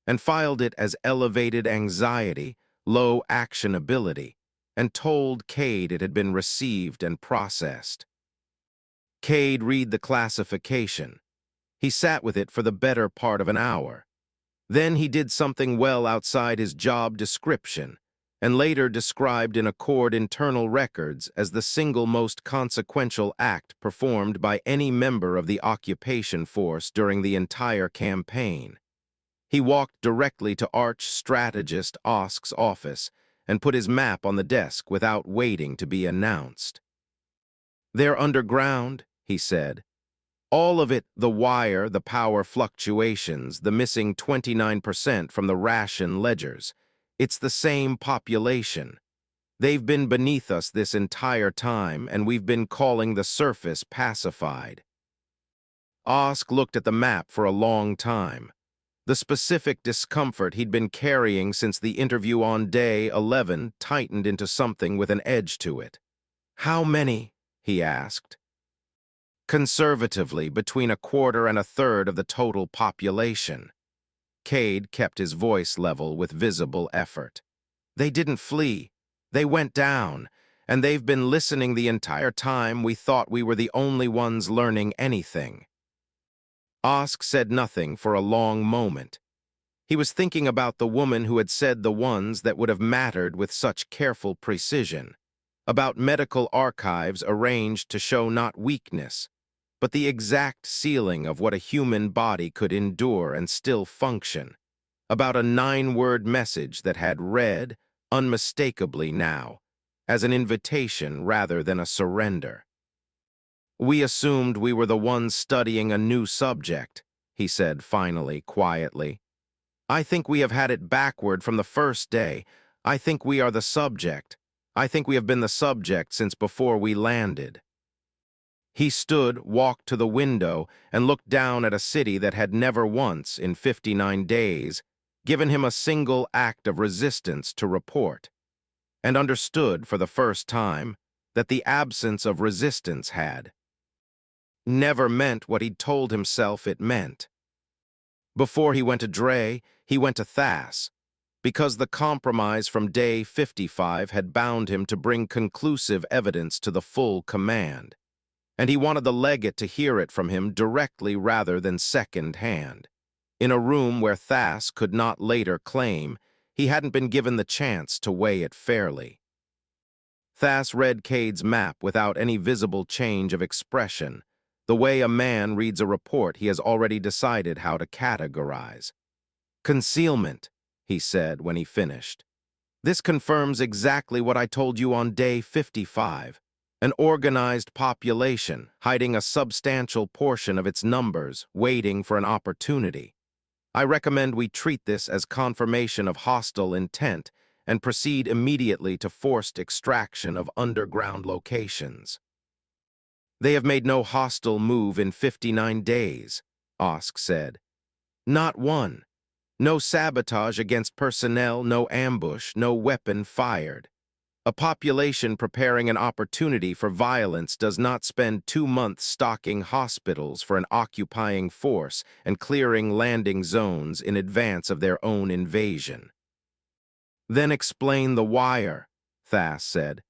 and filed it as elevated anxiety, low actionability, and told Cade it had been received and processed. Cade read the classification. He sat with it for the better part of an hour. Then he did something well outside his job description, and later described in Accord internal records as the single most consequential act performed by any member of the occupation force during the entire campaign. He walked directly to Arch Strategist Osk's office and put his map on the desk without waiting to be announced. "They're underground," he said. "All of it, the wire, the power fluctuations, the missing 29% from the ration ledgers. It's the same population. They've been beneath us this entire time, and we've been calling the surface pacified." Osk looked at the map for a long time. The specific discomfort he'd been carrying since the interview on day 11 tightened into something with an edge to it. "How many?" he asked. "Conservatively, between a quarter and a third of the total population." Cade kept his voice level with visible effort. "They didn't flee. They went down, and they've been listening the entire time we thought we were the only ones learning anything." Osk said nothing for a long moment. He was thinking about the woman who had said the ones that would have mattered with such careful precision, about medical archives arranged to show not weakness, but the exact ceiling of what a human body could endure and still function, about a 9-word message that had read, unmistakably now, as an invitation rather than a surrender. "We assumed we were the ones studying a new subject," he said finally, quietly. "I think we have had it backward from the first day. I think we are the subject. I think we have been the subject since before we landed." He stood, walked to the window, and looked down at a city that had never once, in 59 days, given him a single act of resistance to report, and understood for the first time that the absence of resistance had never meant what he'd told himself it meant. Before he went to Dre, he went to Thas, because the compromise from day 55 had bound him to bring conclusive evidence to the full command, and he wanted the legate to hear it from him directly rather than second-hand, in a room where Thas could not later claim he hadn't been given the chance to weigh it fairly. Thas read Cade's map without any visible change of expression, the way a man reads a report he has already decided how to categorize. "Concealment," he said when he finished. "This confirms exactly what I told you on day 55. An organized population, hiding a substantial portion of its numbers, waiting for an opportunity. I recommend we treat this as confirmation of hostile intent and proceed immediately to forced extraction of underground locations." "They have made no hostile move in 59 days, Osk said. "Not one. No sabotage against personnel, no ambush, no weapon fired. A population preparing an opportunity for violence does not spend 2 months stocking hospitals for an occupying force and clearing landing zones in advance of their own invasion." "Then explain the wire," Thas said.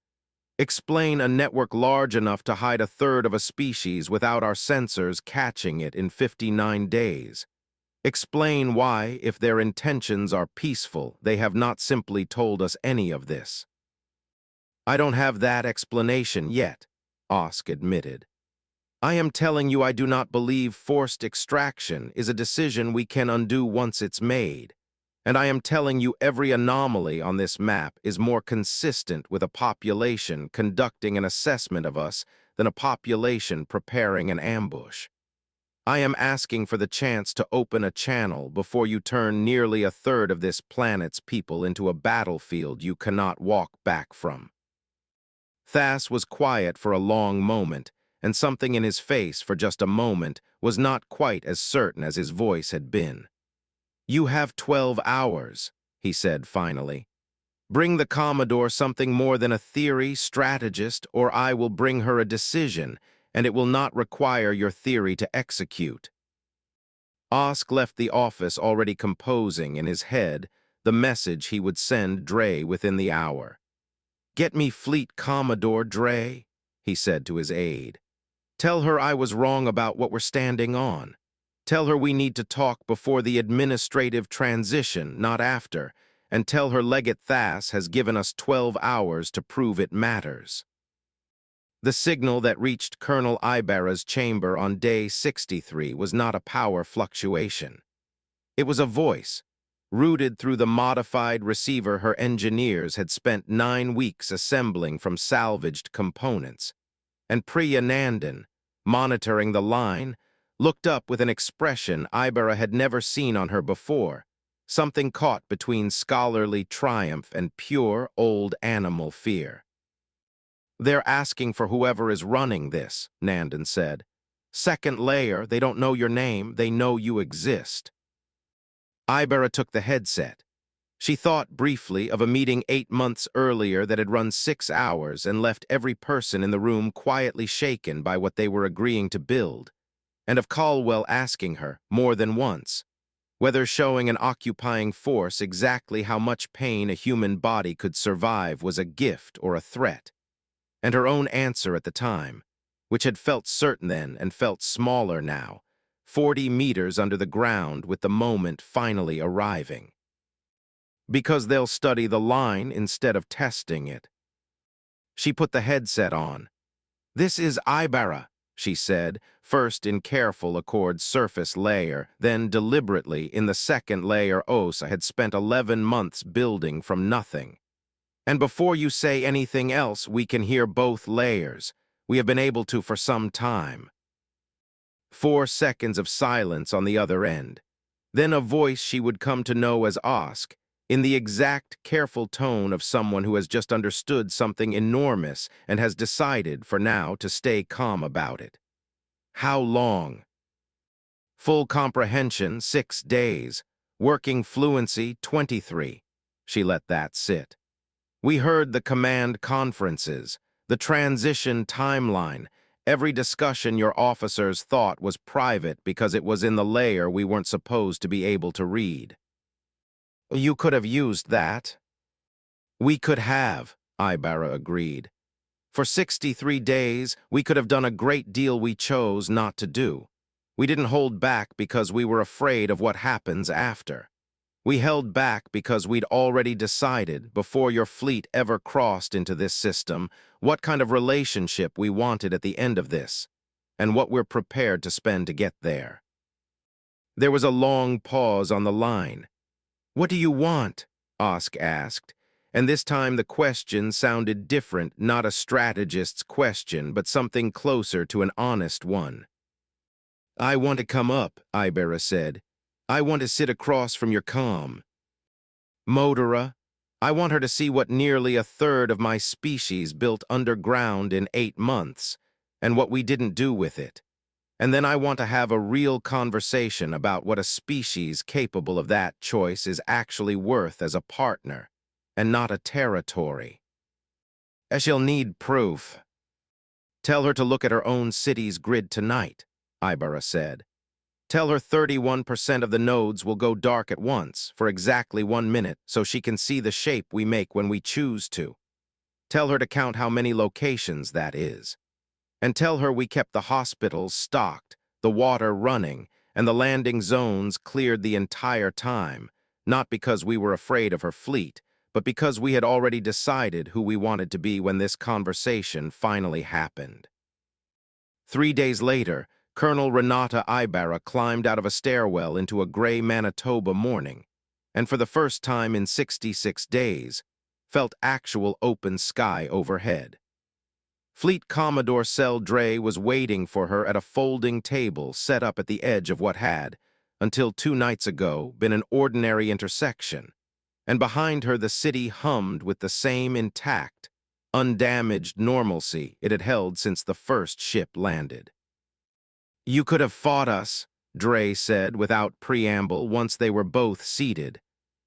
"Explain a network large enough to hide a third of a species without our sensors catching it in 59 days. Explain why, if their intentions are peaceful, they have not simply told us any of this." "I don't have that explanation yet," Osk admitted. "I am telling you I do not believe forced extraction is a decision we can undo once it's made. And I am telling you every anomaly on this map is more consistent with a population conducting an assessment of us than a population preparing an ambush. I am asking for the chance to open a channel before you turn nearly a third of this planet's people into a battlefield you cannot walk back from." Thas was quiet for a long moment, and something in his face for just a moment was not quite as certain as his voice had been. "You have 12 hours, he said finally. Bring the Commodore something more than a theory, strategist, or I will bring her a decision, and it will not require your theory to execute." Osk left the office already composing in his head the message he would send Dre within the hour. "Get me Fleet Commodore, Dre," he said to his aide. "Tell her I was wrong about what we're standing on. Tell her we need to talk before the administrative transition, not after, and tell her Legate Thas has given us 12 hours to prove it matters." The signal that reached Colonel Ibarra's chamber on day 63 was not a power fluctuation. It was a voice, rooted through the modified receiver her engineers had spent 9 weeks assembling from salvaged components. And Priya Nandan, monitoring the line, looked up with an expression Ibarra had never seen on her before, something caught between scholarly triumph and pure old animal fear. "They're asking for whoever is running this," Nandan said. "Second layer, they don't know your name, they know you exist." Ibarra took the headset. She thought briefly of a meeting 8 months earlier that had run 6 hours and left every person in the room quietly shaken by what they were agreeing to build, and of Caldwell asking her, more than once, whether showing an occupying force exactly how much pain a human body could survive was a gift or a threat, and her own answer at the time, which had felt certain then and felt smaller now, 40 meters under the ground with the moment finally arriving. "Because they'll study the line instead of testing it." She put the headset on. "This is Ibarra," she said, first in careful accord surface layer, then deliberately in the second layer Osa had spent 11 months building from nothing. "And before you say anything else, we can hear both layers. We have been able to for some time." 4 seconds of silence on the other end. Then a voice she would come to know as Osk, in the exact, careful tone of someone who has just understood something enormous and has decided, for now, to stay calm about it. "How long?" "Full comprehension, 6 days. Working fluency, 23. She let that sit. "We heard the command conferences, the transition timeline. Every discussion your officers thought was private because it was in the layer we weren't supposed to be able to read." "You could have used that." "We could have," Ibarra agreed. "For 63 days, we could have done a great deal we chose not to do. We didn't hold back because we were afraid of what happens after. We held back because we'd already decided, before your fleet ever crossed into this system, what kind of relationship we wanted at the end of this, and what we're prepared to spend to get there." There was a long pause on the line. "What do you want?" Osk asked, and this time the question sounded different, not a strategist's question, but something closer to an honest one. "I want to come up," Ibarra said. "I want to sit across from your comm. Motora, I want her to see what nearly a third of my species built underground in 8 months, and what we didn't do with it. And then I want to have a real conversation about what a species capable of that choice is actually worth as a partner, and not a territory. And she'll need proof." "Tell her to look at her own city's grid tonight," Ibarra said. "Tell her 31% of the nodes will go dark at once, for exactly 1 minute, so she can see the shape we make when we choose to. Tell her to count how many locations that is. And tell her we kept the hospitals stocked, the water running, and the landing zones cleared the entire time, not because we were afraid of her fleet, but because we had already decided who we wanted to be when this conversation finally happened." 3 days later, Colonel Renata Ibarra climbed out of a stairwell into a gray Manitoba morning, and for the first time in 66 days, felt actual open sky overhead. Fleet Commodore Cell Dre was waiting for her at a folding table set up at the edge of what had, until 2 nights ago, been an ordinary intersection, and behind her the city hummed with the same intact, undamaged normalcy it had held since the first ship landed. "You could have fought us," Dre said without preamble once they were both seated.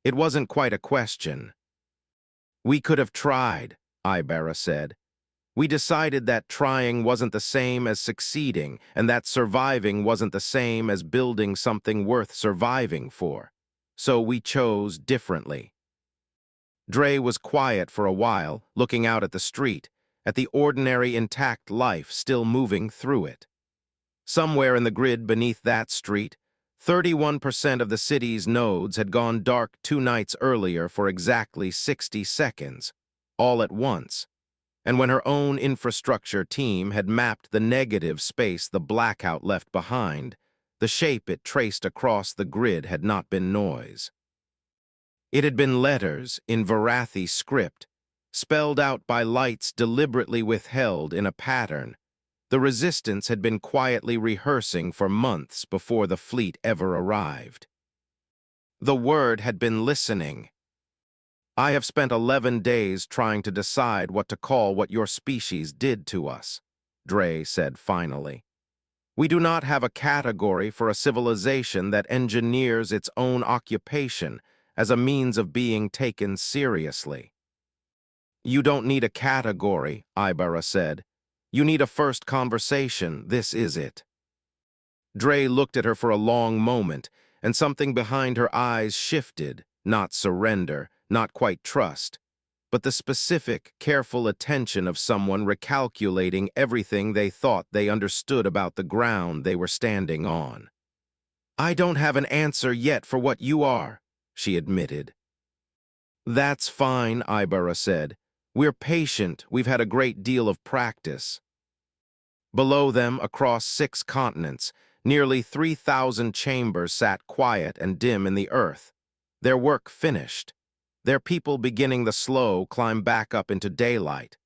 It wasn't quite a question. We could have tried, Ibarra said. We decided that trying wasn't the same as succeeding, and that surviving wasn't the same as building something worth surviving for. So we chose differently. Dre was quiet for a while, looking out at the street, at the ordinary intact life still moving through it. Somewhere in the grid beneath that street, 31% of the city's nodes had gone dark 2 nights earlier for exactly 60 seconds, all at once. And when her own infrastructure team had mapped the negative space the blackout left behind, the shape it traced across the grid had not been noise. It had been letters in Varathi script, spelled out by lights deliberately withheld in a pattern. The resistance had been quietly rehearsing for months before the fleet ever arrived. The word had been listening. I have spent 11 days trying to decide what to call what your species did to us, Dre said finally. We do not have a category for a civilization that engineers its own occupation as a means of being taken seriously. You don't need a category, Ibarra said. You need a first conversation. This is it. Dre looked at her for a long moment, and something behind her eyes shifted, not surrender, not quite trust, but the specific, careful attention of someone recalculating everything they thought they understood about the ground they were standing on. I don't have an answer yet for what you are, she admitted. That's fine, Ibarra said. We're patient. We've had a great deal of practice. Below them, across 6 continents, nearly 3,000 chambers sat quiet and dim in the earth, their work finished, their people beginning the slow climb back up into daylight,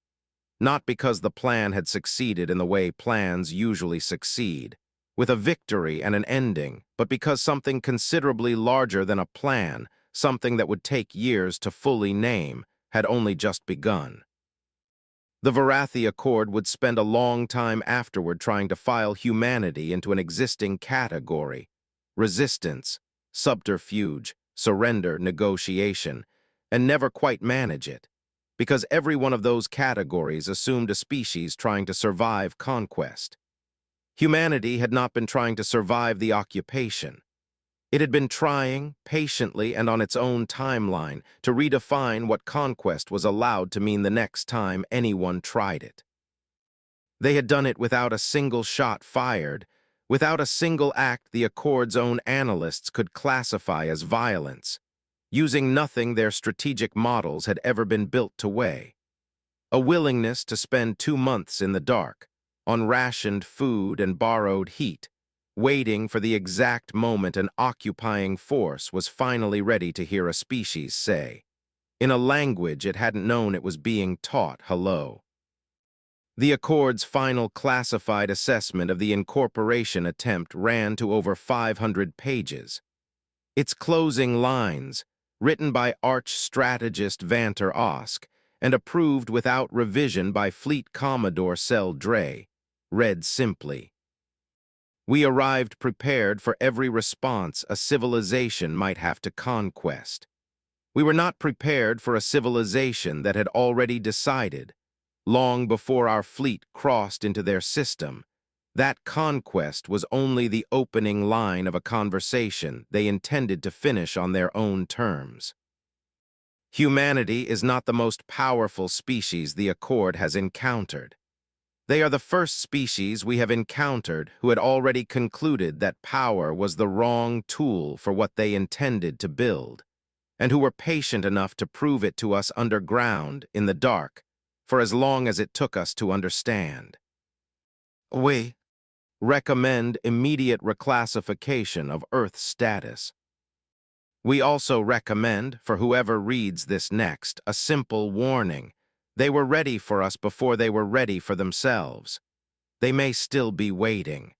not because the plan had succeeded in the way plans usually succeed, with a victory and an ending, but because something considerably larger than a plan, something that would take years to fully name, had only just begun. The Varathi Accord would spend a long time afterward trying to file humanity into an existing category: resistance, subterfuge, surrender, negotiation, and never quite manage it, because every one of those categories assumed a species trying to survive conquest. Humanity had not been trying to survive the occupation. It had been trying, patiently and on its own timeline, to redefine what conquest was allowed to mean the next time anyone tried it. They had done it without a single shot fired, without a single act the Accord's own analysts could classify as violence, using nothing their strategic models had ever been built to weigh. A willingness to spend 2 months in the dark, on rationed food and borrowed heat, waiting for the exact moment an occupying force was finally ready to hear a species say, in a language it hadn't known it was being taught, hello. The Accord's final classified assessment of the incorporation attempt ran to over 500 pages. Its closing lines, written by arch-strategist Vanter Osk and approved without revision by Fleet Commodore Sel Dre, read simply, "We arrived prepared for every response a civilization might have to conquest. We were not prepared for a civilization that had already decided, long before our fleet crossed into their system, that conquest was only the opening line of a conversation they intended to finish on their own terms. Humanity is not the most powerful species the Accord has encountered. They are the first species we have encountered who had already concluded that power was the wrong tool for what they intended to build, and who were patient enough to prove it to us underground, in the dark, for as long as it took us to understand. We recommend immediate reclassification of Earth's status. We also recommend, for whoever reads this next, a simple warning. They were ready for us before they were ready for themselves. They may still be waiting.